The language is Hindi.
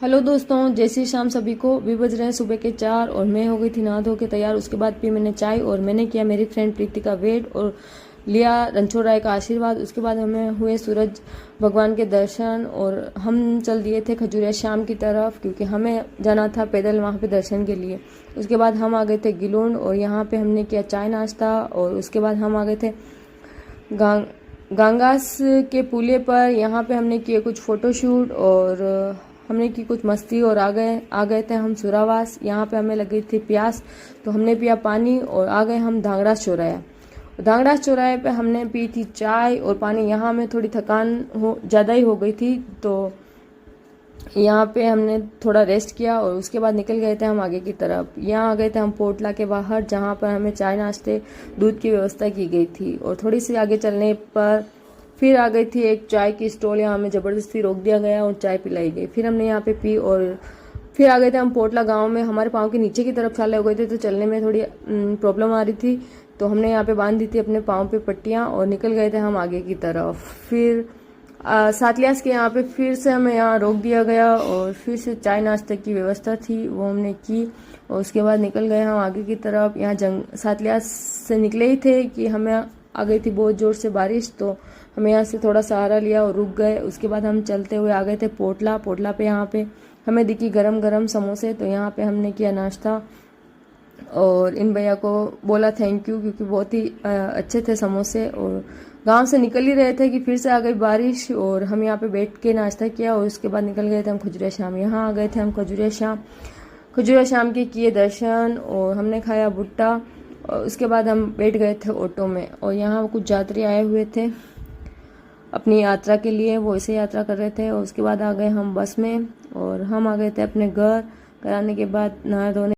हेलो दोस्तों, जय श्री शाम सभी को। अभी बज रहे हैं सुबह के 4 और मैं हो गई थी नहा धो के तैयार। उसके बाद पी मैंने चाय और मैंने किया मेरी फ्रेंड प्रीति का वेट और लिया रणछोड़ राय का आशीर्वाद। उसके बाद हमें हुए सूरज भगवान के दर्शन और हम चल दिए थे खजूरिया शाम की तरफ, क्योंकि हमें जाना था पैदल वहाँ पे दर्शन के लिए। उसके बाद हम आ गए थे गिलोन और यहाँ पे हमने किया चाय नाश्ता और उसके बाद हम आ गए थे गंगास के पुले पर। यहाँ पे हमने किए कुछ फ़ोटोशूट और हमने की कुछ मस्ती और आ गए थे हम सुरावास। यहाँ पे हमें लगी थी प्यास तो हमने पिया पानी और आ गए हम धांगड़ास चौराया। धांगड़ास चौराहे पे हमने पी थी चाय और पानी। यहाँ में थोड़ी थकान ज़्यादा ही हो गई थी तो यहाँ पे हमने थोड़ा रेस्ट किया और उसके बाद निकल गए थे हम आगे की तरफ। यहाँ आ गए थे हम पोटला के बाहर, जहाँ पर हमें चाय नाश्ते दूध की व्यवस्था की गई थी। और थोड़ी सी आगे चलने पर फिर आ गई थी एक चाय की स्टॉल। यहाँ हमें ज़बरदस्ती रोक दिया गया और चाय पिलाई गई। फिर हमने यहाँ पे पी और फिर आ गए थे हम पोटला गांव में। हमारे पाँव के नीचे की तरफ छाले हो गए थे तो चलने में थोड़ी प्रॉब्लम आ रही थी, तो हमने यहाँ पे बांध दी थी अपने पाँव पे पट्टियाँ और निकल गए थे हम आगे की तरफ। फिर सातलियास के यहाँ पे फिर से हमें यहाँ रोक दिया गया और फिर से चाय नाश्ते की व्यवस्था थी वो हमने की और उसके बाद निकल गए हम आगे की तरफ। यहाँ सातलियास से निकले ही थे कि हमें आ गई थी बहुत ज़ोर से बारिश, तो हमें यहाँ से थोड़ा सहारा लिया और रुक गए। उसके बाद हम चलते हुए आ गए थे पोटला पे। यहाँ पे हमें दिखी गरम गरम समोसे, तो यहाँ पे हमने किया नाश्ता और इन भैया को बोला थैंक यू, क्योंकि बहुत ही अच्छे थे समोसे। और गांव से निकल ही रहे थे कि फिर से आ गई बारिश और हम यहाँ पे बैठ के नाश्ता किया और उसके बाद निकल गए थे हम खजूरिया शाम। यहाँ आ गए थे हम खजूरिया शाम के किए दर्शन और हमने खाया भुट्टा और उसके बाद हम बैठ गए थे ऑटो में। और यहाँ कुछ यात्री आए हुए थे अपनी यात्रा के लिए, वो ऐसे यात्रा कर रहे थे। और उसके बाद आ गए हम बस में और हम आ गए थे अपने घर। आने के बाद नहा धोने